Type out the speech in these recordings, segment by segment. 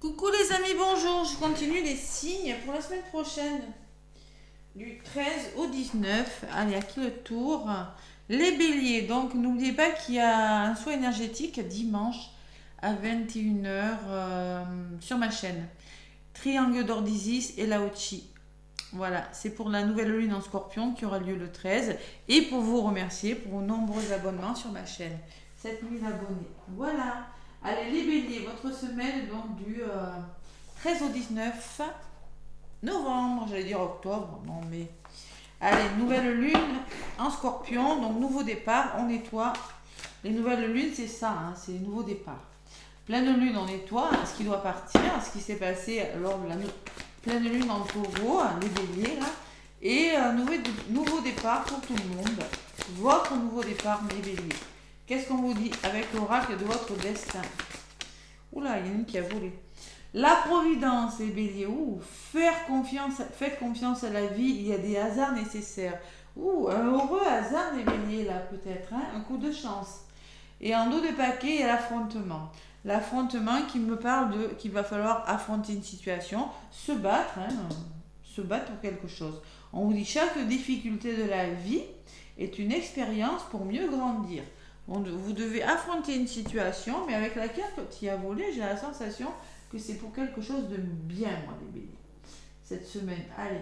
Coucou les amis, bonjour. Je continue les signes pour la semaine prochaine. Du 13 au 19. Allez, à qui le tour? Les béliers. Donc, n'oubliez pas qu'il y a un soin énergétique dimanche à 21h sur ma chaîne. Triangle d'or d'Isis et Laochi. Voilà, c'est pour la nouvelle lune en scorpion qui aura lieu le 13. Et pour vous remercier pour vos nombreux abonnements sur ma chaîne. 7000 abonnés. Voilà. Allez, les béliers, votre semaine donc du 13 au 19 novembre, j'allais dire octobre, non mais... Allez, nouvelle lune en scorpion, donc nouveau départ, on nettoie. Les nouvelles lunes, c'est ça, hein, c'est nouveau départ. Pleine lune, on nettoie ce qui doit partir, ce qui s'est passé lors de la pleine lune en taureau, les béliers là. Et nouveau départ pour tout le monde. Votre nouveau départ, les béliers. Qu'est-ce qu'on vous dit avec l'oracle de votre destin? Oula, il y en a une qui a volé. La providence, les béliers. Faites confiance à la vie, il y a des hasards nécessaires. Un heureux hasard, les béliers, là, peut-être. Hein, un coup de chance. Et en dos de paquet, il y a l'affrontement. L'affrontement qui me parle qu'il va falloir affronter une situation, se battre pour quelque chose. On vous dit chaque difficulté de la vie est une expérience pour mieux grandir. Vous devez affronter une situation, mais avec la carte qui a volé, j'ai la sensation que c'est pour quelque chose de bien, moi, les béliers, cette semaine. Allez,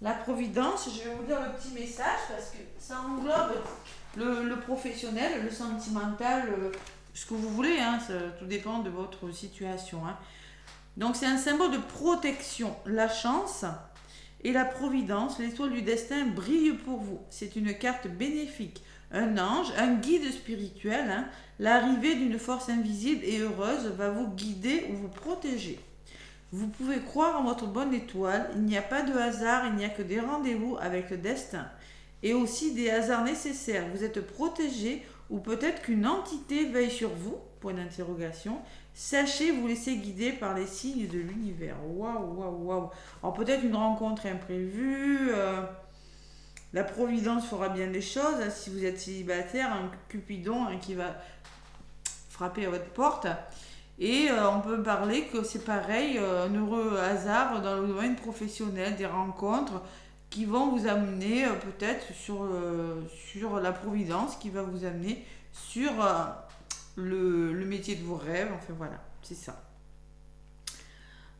la providence, je vais vous dire le petit message parce que ça englobe le professionnel, le sentimental, ce que vous voulez, hein, tout dépend de votre situation. Hein. Donc, c'est un symbole de protection, la chance et la providence, l'étoile du destin brille pour vous. C'est une carte bénéfique. Un ange, un guide spirituel, hein, l'arrivée d'une force invisible et heureuse va vous guider ou vous protéger. Vous pouvez croire en votre bonne étoile, il n'y a pas de hasard, il n'y a que des rendez-vous avec le destin. Et aussi des hasards nécessaires, vous êtes protégé ou peut-être qu'une entité veille sur vous, point d'interrogation. Sachez vous laisser guider par les signes de l'univers. Waouh. Alors peut-être une rencontre imprévue... La providence fera bien des choses. Hein, si vous êtes célibataire, un Cupidon qui va frapper à votre porte. Et on peut parler que c'est pareil, un heureux hasard dans le domaine professionnel, des rencontres qui vont vous amener peut-être sur la providence, qui va vous amener sur le métier de vos rêves. Enfin voilà, c'est ça.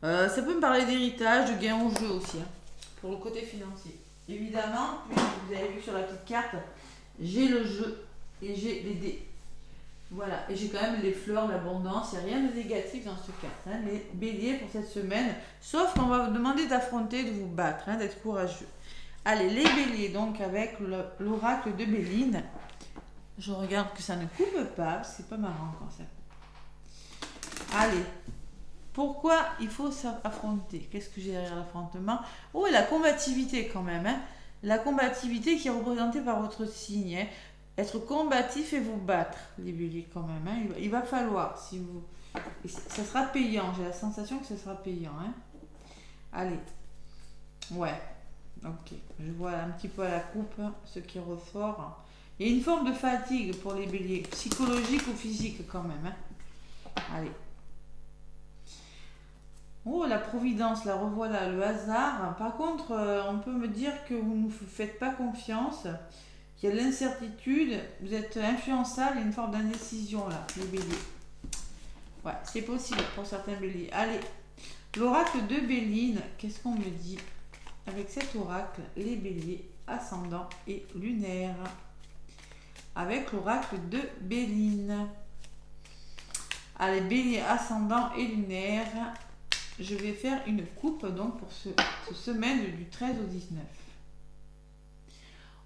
Ça peut me parler d'héritage, de gain au jeu aussi, hein, pour le côté financier. Évidemment, puis vous avez vu sur la petite carte, j'ai le jeu et j'ai les dés. Voilà, et j'ai quand même les fleurs, l'abondance, il n'y a rien de négatif dans cette carte. Hein. Les béliers pour cette semaine, sauf qu'on va vous demander d'affronter, de vous battre, hein, d'être courageux. Allez, les béliers, donc avec l'oracle de Béline. Je regarde que ça ne coupe pas, c'est pas marrant quand ça coupe. Allez. Pourquoi il faut s'affronter? Qu'est-ce que j'ai derrière l'affrontement? Et la combativité quand même. Hein. La combativité qui est représentée par votre signe. Hein. Être combatif et vous battre, les béliers quand même. Hein. Il va falloir, si vous... Ça sera payant, j'ai la sensation que ça sera payant. Hein. Allez. Ouais. Ok. Je vois un petit peu à la coupe ce qui ressort. Il y a une forme de fatigue pour les béliers, psychologique ou physique quand même. Hein. Allez. La providence, la revoilà, le hasard. Par contre, on peut me dire que vous ne vous faites pas confiance, qu'il y a de l'incertitude, vous êtes influençable, il y a une forme d'indécision là, les béliers. Ouais, c'est possible pour certains béliers. Allez, l'oracle de Béline, qu'est-ce qu'on me dit avec cet oracle, les béliers, ascendant et lunaire. Avec l'oracle de Béline. Allez, bélier, ascendant et lunaire. Je vais faire une coupe donc pour cette semaine du 13 au 19.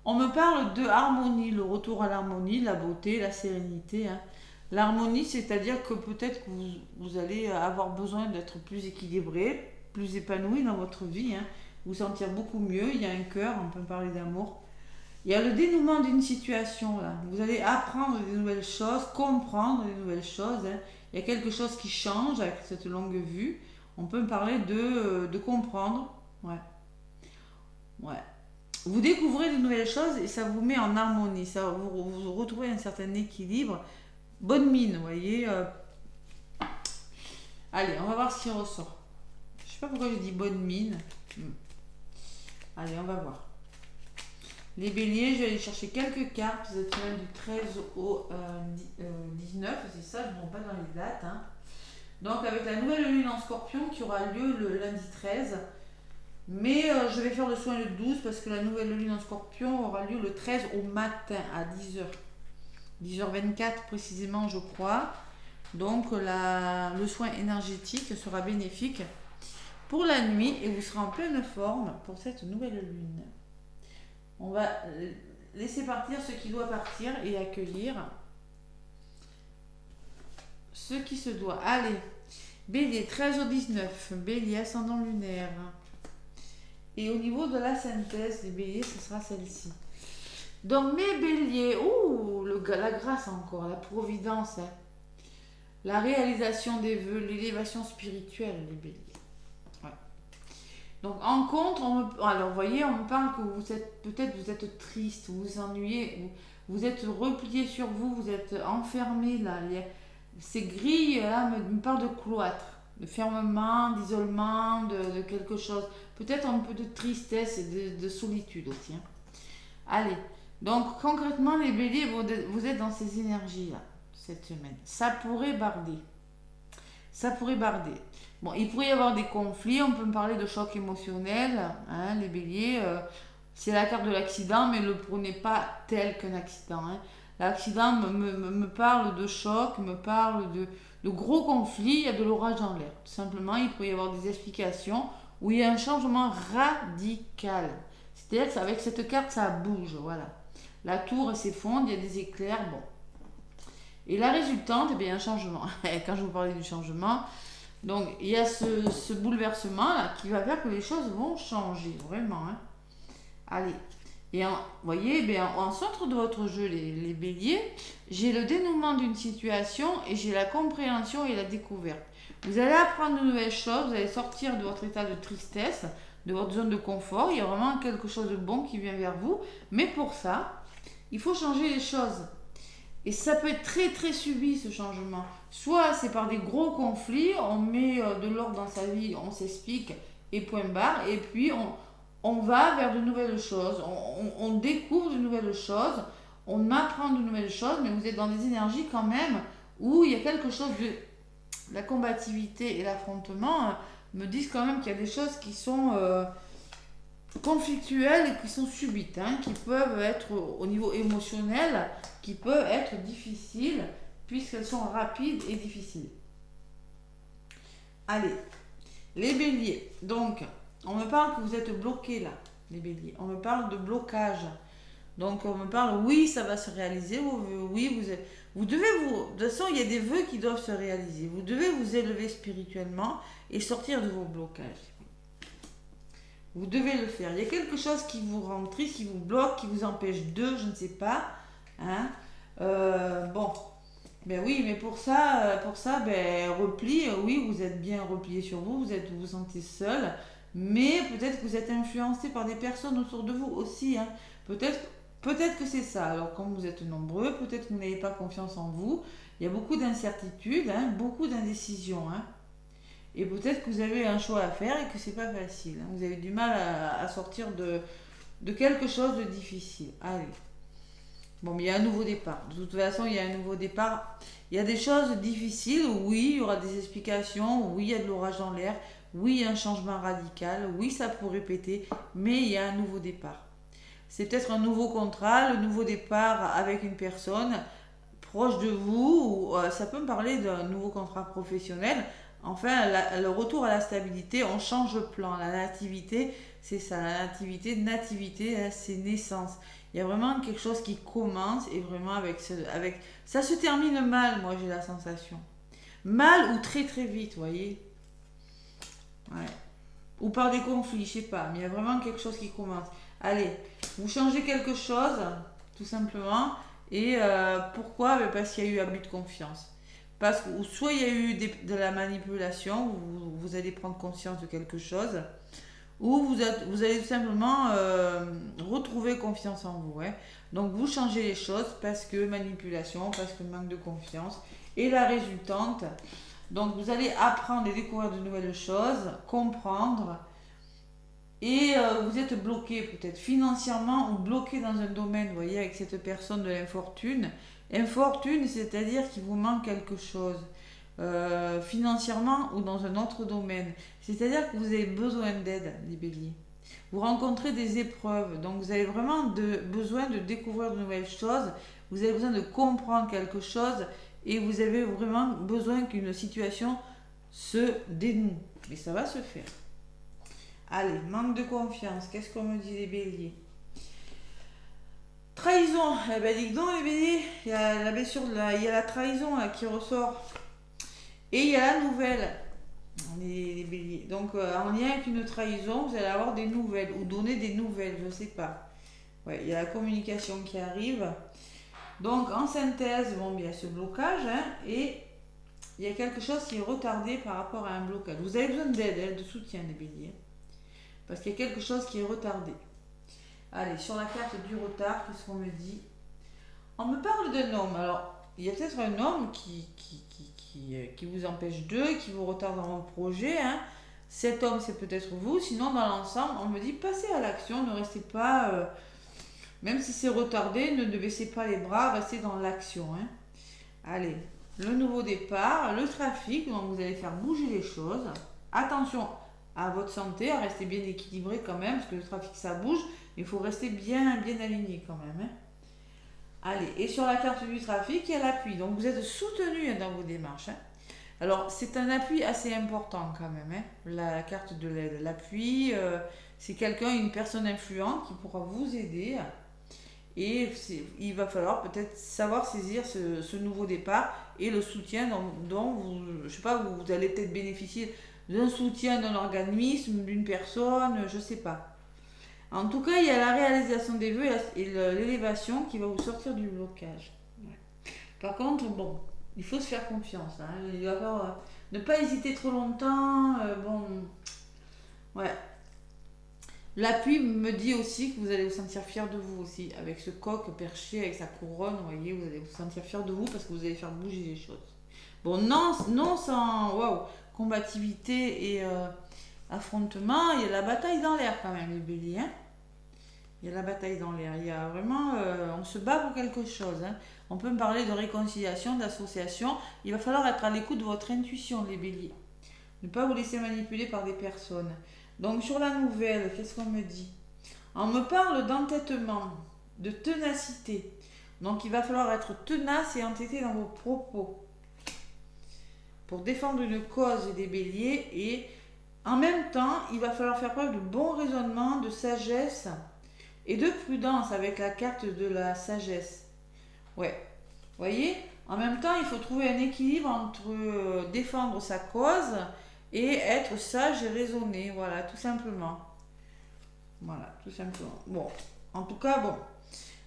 On me parle de harmonie, le retour à l'harmonie, la beauté, la sérénité. Hein. L'harmonie, c'est-à-dire que peut-être que vous allez avoir besoin d'être plus équilibré, plus épanoui dans votre vie, hein. Vous sentir beaucoup mieux. Il y a un cœur, on peut parler d'amour. Il y a le dénouement d'une situation. Là. Vous allez apprendre des nouvelles choses, comprendre des nouvelles choses. Hein. Il y a quelque chose qui change avec cette longue vue. On peut me parler de comprendre. Ouais. Vous découvrez de nouvelles choses et ça vous met en harmonie. Ça, vous retrouvez un certain équilibre. Bonne mine, vous voyez. Allez, on va voir ce qui ressort. Je sais pas pourquoi j'ai dit bonne mine. Allez, on va voir. Les béliers, je vais aller chercher quelques cartes. Vous êtes semaine du 13 au 19, c'est ça, je ne me trompe pas dans les dates. Hein. Donc avec la nouvelle lune en scorpion qui aura lieu le lundi 13. Mais je vais faire le soin le 12 parce que la nouvelle lune en scorpion aura lieu le 13 au matin à 10h. 10h24 précisément, je crois. Donc le soin énergétique sera bénéfique pour la nuit et vous serez en pleine forme pour cette nouvelle lune. On va laisser partir ce qui doit partir et accueillir ce qui se doit. Allez, bélier 13 au 19, bélier ascendant lunaire. Et au niveau de la synthèse des béliers, ce sera celle-ci. Donc mes béliers, la grâce encore, la providence, hein. La réalisation des vœux, l'élévation spirituelle, les béliers. Ouais. Donc en contre, alors vous voyez, on me parle que vous êtes triste, vous vous ennuyez, vous êtes replié sur vous, vous êtes enfermé là. Ces grilles là me parlent de cloître, de fermement, d'isolement, de quelque chose. Peut-être un peu de tristesse et de solitude aussi. Hein. Allez, donc concrètement les béliers, vous êtes dans ces énergies là. Cette semaine. Ça pourrait barder. Bon, il pourrait y avoir des conflits, on peut me parler de choc émotionnel, hein, les béliers, c'est la carte de l'accident, mais ne le prenez pas tel qu'un accident. Hein. L'accident me parle de choc, me parle de gros conflits, il y a de l'orage dans l'air. Tout simplement, il peut y avoir des explications où il y a un changement radical. C'est-à-dire qu'avec cette carte, ça bouge, voilà. La tour s'effondre, il y a des éclairs, bon. Et la résultante, eh bien, un changement. Quand je vous parlais du changement, donc il y a ce bouleversement là qui va faire que les choses vont changer, vraiment. Hein. Allez, et vous voyez, eh bien, en centre de votre jeu, les béliers, j'ai le dénouement d'une situation et j'ai la compréhension et la découverte. Vous allez apprendre de nouvelles choses, vous allez sortir de votre état de tristesse, de votre zone de confort. Il y a vraiment quelque chose de bon qui vient vers vous. Mais pour ça, il faut changer les choses. Et ça peut être très très subi ce changement. Soit c'est par des gros conflits, on met de l'ordre dans sa vie, on s'explique et point barre. Et puis on va vers de nouvelles choses, on découvre de nouvelles choses, on apprend de nouvelles choses, mais vous êtes dans des énergies quand même où il y a quelque chose de... La combativité et l'affrontement me disent quand même qu'il y a des choses qui sont... conflictuelles et qui sont subites, hein, qui peuvent être au niveau émotionnel, qui peuvent être difficiles puisqu'elles sont rapides et difficiles. Allez, les béliers. Donc, on me parle que vous êtes bloqués là, les béliers. On me parle de blocage. Donc, on me parle, oui, ça va se réaliser. Oui, vous devez de toute façon, il y a des vœux qui doivent se réaliser. Vous devez vous élever spirituellement et sortir de vos blocages. Vous devez le faire. Il y a quelque chose qui vous rend triste, qui vous bloque, qui vous empêche je ne sais pas. Hein. Bon, ben oui, mais pour ça, ben repli. Oui, vous êtes bien replié sur vous, vous sentez seul, mais peut-être que vous êtes influencé par des personnes autour de vous aussi. Hein. Peut-être que c'est ça. Alors, comme vous êtes nombreux, peut-être que vous n'avez pas confiance en vous. Il y a beaucoup d'incertitudes, hein, beaucoup d'indécisions. Hein. Et peut-être que vous avez un choix à faire et que c'est pas facile. Hein. Vous avez du mal à sortir de quelque chose de difficile. Allez. Bon, mais il y a un nouveau départ. De toute façon, il y a un nouveau départ. Il y a des choses difficiles. Oui, il y aura des explications. Oui, il y a de l'orage dans l'air. Oui, il y a un changement radical. Oui, ça pourrait péter. Mais il y a un nouveau départ. C'est peut-être un nouveau contrat, le nouveau départ avec une personne proche de vous. Ou, ça peut me parler d'un nouveau contrat professionnel. Enfin, le retour à la stabilité, on change de plan. La nativité, c'est ça. La nativité, c'est naissance. Il y a vraiment quelque chose qui commence et vraiment ça se termine mal, moi j'ai la sensation. Mal ou très très vite, vous voyez. Ouais. Ou par des conflits, je sais pas. Mais il y a vraiment quelque chose qui commence. Allez, vous changez quelque chose, tout simplement. Et pourquoi? Parce qu'il y a eu abus de confiance. Parce que soit il y a eu de la manipulation, vous allez prendre conscience de quelque chose, ou vous allez tout simplement retrouver confiance en vous. Hein. Donc vous changez les choses parce que manipulation, parce que manque de confiance. Et la résultante, Donc vous allez apprendre et découvrir de nouvelles choses, comprendre. Et vous êtes bloqué peut-être financièrement ou bloqué dans un domaine, vous voyez, avec cette personne de l'infortune. Infortune, c'est-à-dire qu'il vous manque quelque chose, financièrement ou dans un autre domaine. C'est-à-dire que vous avez besoin d'aide, les béliers. Vous rencontrez des épreuves, donc vous avez vraiment besoin de découvrir de nouvelles choses, vous avez besoin de comprendre quelque chose et vous avez vraiment besoin qu'une situation se dénoue. Mais ça va se faire. Allez, manque de confiance. Qu'est-ce qu'on me dit les béliers? Trahison. Eh ben, dis donc les béliers, il y a la blessure, il y a la trahison là, qui ressort. Et il y a la nouvelle, les béliers. Donc, en lien avec une trahison, vous allez avoir des nouvelles ou donner des nouvelles, je ne sais pas. Ouais, il y a la communication qui arrive. Donc, en synthèse, bon, il y a ce blocage, hein, et il y a quelque chose qui est retardé par rapport à un blocage. Vous avez besoin d'aide, de soutien, les béliers. Parce qu'il y a quelque chose qui est retardé. Allez, sur la carte du retard, qu'est-ce qu'on me dit? On me parle d'un homme. Alors, il y a peut-être un homme qui vous empêche d'eux, qui vous retarde dans vos projets. Hein. Cet homme, c'est peut-être vous. Sinon, dans l'ensemble, on me dit passez à l'action, ne restez pas... même si c'est retardé, ne baissez pas les bras, restez dans l'action. Hein. Allez, le nouveau départ, le trafic, donc vous allez faire bouger les choses. Attention à votre santé, à rester bien équilibré quand même, parce que le trafic ça bouge, il faut rester bien aligné quand même. Hein. Allez, et sur la carte du trafic, il y a l'appui, donc vous êtes soutenu dans vos démarches. Hein. Alors c'est un appui assez important quand même, hein, la carte de l'aide. L'appui, c'est quelqu'un, une personne influente qui pourra vous aider. Et il va falloir peut-être savoir saisir ce nouveau départ et le soutien dont vous, je sais pas, vous allez peut-être bénéficier d'un soutien d'un organisme, d'une personne, je sais pas. En tout cas, il y a la réalisation des vœux et l'élévation qui va vous sortir du blocage. Ouais. Par contre, bon, il faut se faire confiance. Hein. Il va falloir ne pas hésiter trop longtemps. Bon, ouais. L'appui me dit aussi que vous allez vous sentir fier de vous aussi, avec ce coq perché, avec sa couronne, vous voyez, vous allez vous sentir fier de vous parce que vous allez faire bouger les choses. Bon, non sans combativité et affrontement, il y a la bataille dans l'air quand même, les béliers. Hein. Il y a la bataille dans l'air, il y a vraiment, on se bat pour quelque chose. Hein. On peut me parler de réconciliation, d'association, il va falloir être à l'écoute de votre intuition, les béliers. Ne pas vous laisser manipuler par des personnes. Donc sur la nouvelle, qu'est-ce qu'on me dit? On me parle d'entêtement, de ténacité. Donc il va falloir être tenace et entêté dans vos propos pour défendre une cause et des béliers. Et en même temps, il va falloir faire preuve de bon raisonnement, de sagesse et de prudence avec la carte de la sagesse. Ouais, vous voyez? En même temps, il faut trouver un équilibre entre défendre sa cause et être sage et raisonné, voilà, tout simplement. Voilà, tout simplement. Bon, en tout cas, bon.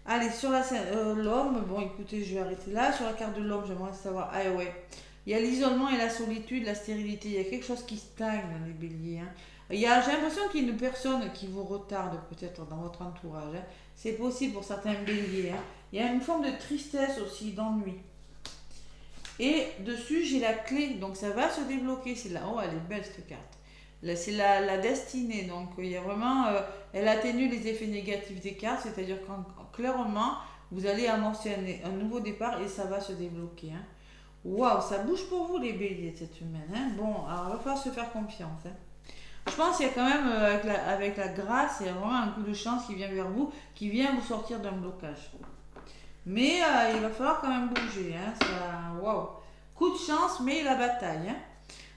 Allez, sur l'homme, bon, écoutez, je vais arrêter là. Sur la carte de l'homme, j'aimerais savoir. Ah ouais, il y a l'isolement et la solitude, la stérilité. Il y a quelque chose qui stagne dans les béliers. Hein. J'ai l'impression qu'il y a une personne qui vous retarde peut-être dans votre entourage. Hein. C'est possible pour certains béliers. Hein. Il y a une forme de tristesse aussi, d'ennui. Et dessus, j'ai la clé, donc ça va se débloquer. C'est là, oh, elle est belle cette carte. Là, c'est la destinée, donc il y a vraiment, elle atténue les effets négatifs des cartes, c'est-à-dire qu'en clairement, vous allez amorcer un nouveau départ et ça va se débloquer. Hein. Waouh, ça bouge pour vous les béliers cette semaine. Hein. Bon, alors il va falloir se faire confiance. Hein. Je pense qu'il y a quand même, avec la grâce, il y a vraiment un coup de chance qui vient vers vous, qui vient vous sortir d'un blocage. Mais il va falloir quand même bouger. Hein, waouh. Coup de chance, mais la bataille. Hein.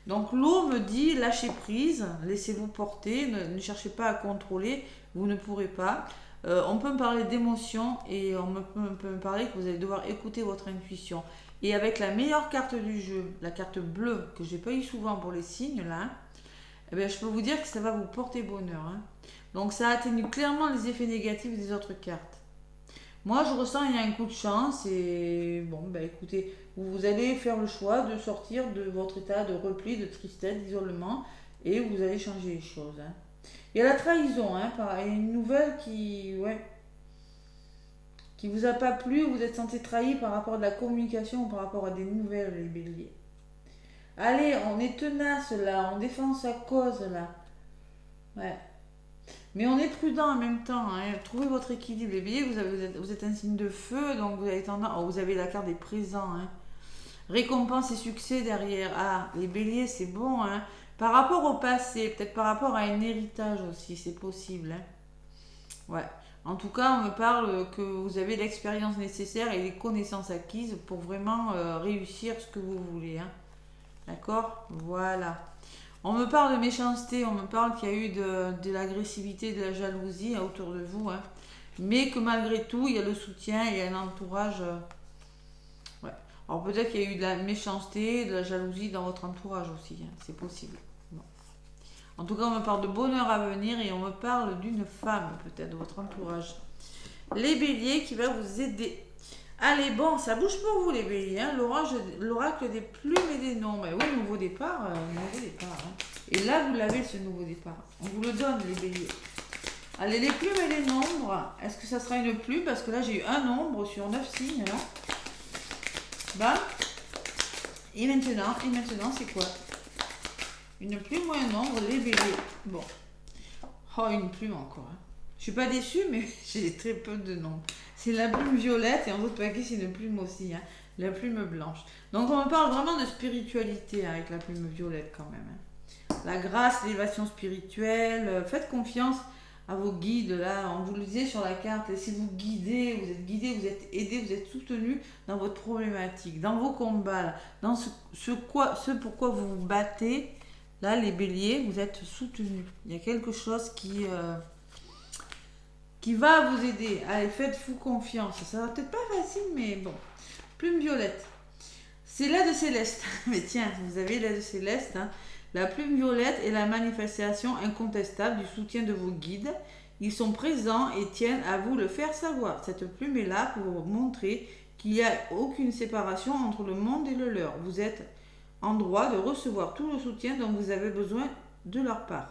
Donc l'eau me dit lâchez prise, laissez-vous porter, ne cherchez pas à contrôler, vous ne pourrez pas. On peut me parler d'émotion et peut me parler que vous allez devoir écouter votre intuition. Et avec la meilleure carte du jeu, la carte bleue, que j'ai pas eu souvent pour les signes là, eh bien, je peux vous dire que ça va vous porter bonheur. Hein. Donc ça atténue clairement les effets négatifs des autres cartes. Moi, je ressens qu'il y a un coup de chance et bon, ben écoutez, vous allez faire le choix de sortir de votre état de repli, de tristesse, d'isolement et vous allez changer les choses. Hein. Il y a la trahison, hein, il y a une nouvelle qui vous a pas plu, vous êtes senti trahi par rapport à de la communication ou par rapport à des nouvelles, les béliers. Allez, on est tenace là, on défend sa cause là. Ouais. Mais on est prudent en même temps, hein. Trouvez votre équilibre. Les béliers, vous êtes un signe de feu, donc vous avez tendance. Oh, vous avez la carte des présents, hein. Récompense et succès derrière. Ah, les béliers, c'est bon, hein. Par rapport au passé, peut-être par rapport à un héritage aussi, c'est possible, hein. Ouais. En tout cas, on me parle que vous avez l'expérience nécessaire et les connaissances acquises pour vraiment réussir ce que vous voulez, hein. D'accord? Voilà. On me parle de méchanceté, on me parle qu'il y a eu de l'agressivité, de la jalousie autour de vous, hein. Mais que malgré tout, il y a le soutien et un entourage. Ouais. Alors peut-être qu'il y a eu de la méchanceté, de la jalousie dans votre entourage aussi, hein. C'est possible. Bon. En tout cas, on me parle de bonheur à venir et on me parle d'une femme, peut-être, de votre entourage. Les béliers qui va vous aider. Allez, bon, ça bouge pour vous les béliers, hein. L'oracle des plumes et des nombres. Oui, nouveau départ, hein. Et là, vous l'avez ce nouveau départ. On vous le donne les béliers. Allez, les plumes et les nombres. Est-ce que ça sera une plume? Parce que là, j'ai eu un nombre sur 9 signes. Là. Bah. Et maintenant, c'est quoi? Une plume ou un nombre, les béliers. Bon. Oh, une plume encore, hein. Je suis pas déçue, mais j'ai très peu de nombres. C'est la plume violette et en autre paquet, c'est une plume aussi, hein. La plume blanche. Donc, on me parle vraiment de spiritualité hein, avec la plume violette quand même, hein. La grâce, l'élévation spirituelle. Faites confiance à vos guides. Là, on vous le disait sur la carte. Laissez-vous guider. Vous êtes aidé, vous êtes soutenu dans votre problématique, dans vos combats, là, dans ce pourquoi vous vous battez. Là, les béliers, vous êtes soutenus. Il y a quelque chose qui va vous aider. Allez, faites-vous confiance. Ça va peut-être pas facile, mais bon. Plume violette. C'est l'aide céleste. Mais tiens, vous avez l'aide céleste. Hein. La plume violette est la manifestation incontestable du soutien de vos guides. Ils sont présents et tiennent à vous le faire savoir. Cette plume est là pour vous montrer qu'il n'y a aucune séparation entre le monde et le leur. Vous êtes en droit de recevoir tout le soutien dont vous avez besoin de leur part.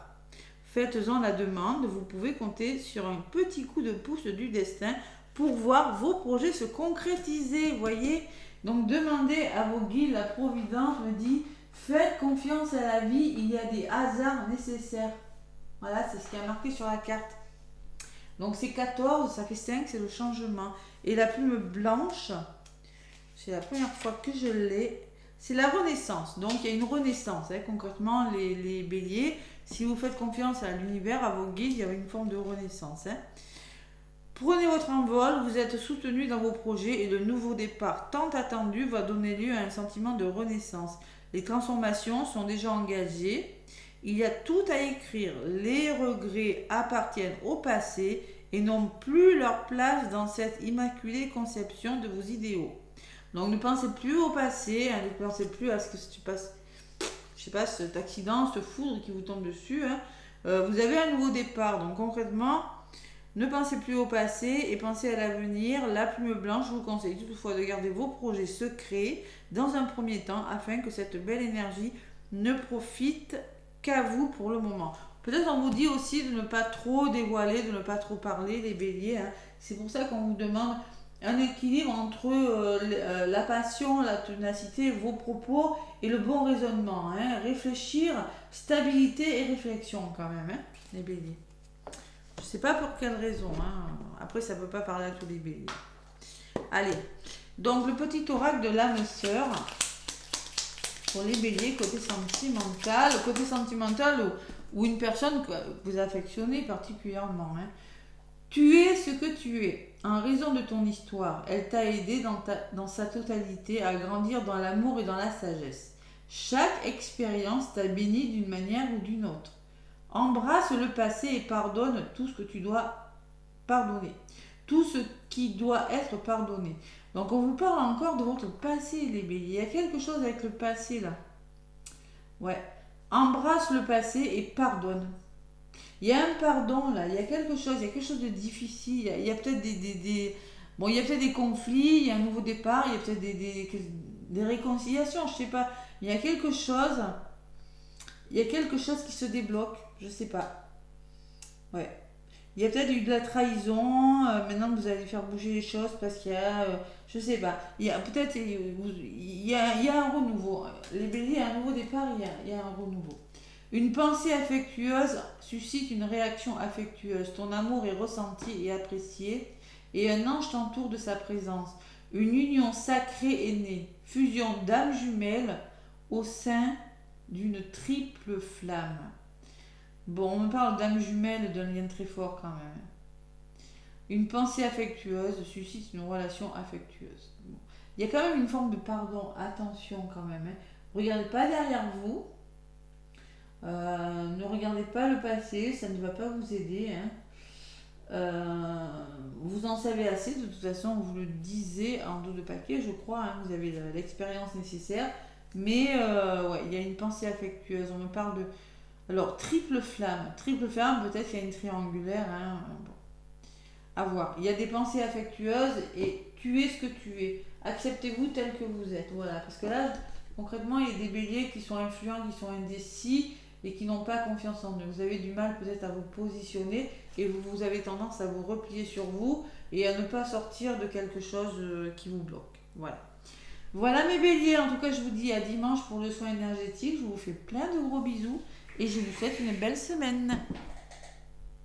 Faites-en la demande, vous pouvez compter sur un petit coup de pouce du destin pour voir vos projets se concrétiser, voyez. Donc demandez à vos guides, la Providence me dit, faites confiance à la vie, il y a des hasards nécessaires. Voilà, c'est ce qui est marqué sur la carte. Donc c'est 14, ça fait 5, c'est le changement. Et la plume blanche, c'est la première fois que je l'ai, c'est la renaissance. Donc il y a une renaissance, hein, concrètement les béliers. Si vous faites confiance à l'univers, à vos guides, il y a une forme de renaissance. Hein. Prenez votre envol, vous êtes soutenu dans vos projets et le nouveau départ tant attendu va donner lieu à un sentiment de renaissance. Les transformations sont déjà engagées. Il y a tout à écrire. Les regrets appartiennent au passé et n'ont plus leur place dans cette immaculée conception de vos idéaux. Donc ne pensez plus au passé, hein, ne pensez plus à ce que tu passes. Je sais pas, cet accident, ce foudre qui vous tombe dessus, hein. Vous avez un nouveau départ. Donc concrètement, ne pensez plus au passé et pensez à l'avenir. La plume blanche, je vous conseille toutefois de garder vos projets secrets dans un premier temps afin que cette belle énergie ne profite qu'à vous pour le moment. Peut-être on vous dit aussi de ne pas trop dévoiler, de ne pas trop parler, les béliers, hein. C'est pour ça qu'on vous demande un équilibre entre la passion, la ténacité, vos propos et le bon raisonnement. Hein. Réfléchir, stabilité et réflexion quand même, hein, les béliers. Je ne sais pas pour quelle raison. Hein. Après, ça ne peut pas parler à tous les béliers. Allez, donc le petit oracle de l'âme sœur pour les béliers côté sentimental ou une personne que vous affectionnez particulièrement. Hein. Tu es ce que tu es. En raison de ton histoire, elle t'a aidé dans sa totalité à grandir dans l'amour et dans la sagesse. Chaque expérience t'a béni d'une manière ou d'une autre. Embrasse le passé et pardonne tout ce que tu dois pardonner. Tout ce qui doit être pardonné. Donc on vous parle encore de votre passé, les béliers. Il y a quelque chose avec le passé là. Ouais. Embrasse le passé et pardonne. Il y a un pardon là, il y a quelque chose de difficile, il y a peut-être bon, il y a peut-être des conflits, il y a un nouveau départ, il y a peut-être des réconciliations, je sais pas, il y a quelque chose qui se débloque, je sais pas. Ouais. Il y a peut-être eu de la trahison. Maintenant, vous allez faire bouger les choses parce qu'il y a, je sais pas, il y a peut-être, il y a un renouveau. Les béliers, il y a un nouveau départ, il y a un renouveau. Une pensée affectueuse suscite une réaction affectueuse. Ton amour est ressenti et apprécié, et un ange t'entoure de sa présence. Une union sacrée est née, fusion d'âmes jumelles au sein d'une triple flamme. Bon, on me parle d'âmes jumelles, d'un lien très fort quand même. Une pensée affectueuse suscite une relation affectueuse. Bon. Il y a quand même une forme de pardon, attention quand même. Hein. Regardez pas derrière vous. Ne regardez pas le passé, ça ne va pas vous aider. Hein. Vous en savez assez, de toute façon, on vous le disait en dos de papier, je crois. Hein, vous avez l'expérience nécessaire. Mais ouais, il y a une pensée affectueuse. On me parle de. Alors, triple flamme. Triple flamme, peut-être qu'il y a une triangulaire. Hein, bon. À voir. Il y a des pensées affectueuses et tu es ce que tu es. Acceptez-vous tel que vous êtes. Voilà. Parce que là, concrètement, il y a des béliers qui sont influents, qui sont indécis et qui n'ont pas confiance en eux. Vous avez du mal peut-être à vous positionner et vous avez tendance à vous replier sur vous et à ne pas sortir de quelque chose qui vous bloque. Voilà. Voilà mes béliers. En tout cas, je vous dis à dimanche pour le soin énergétique. Je vous fais plein de gros bisous et je vous souhaite une belle semaine.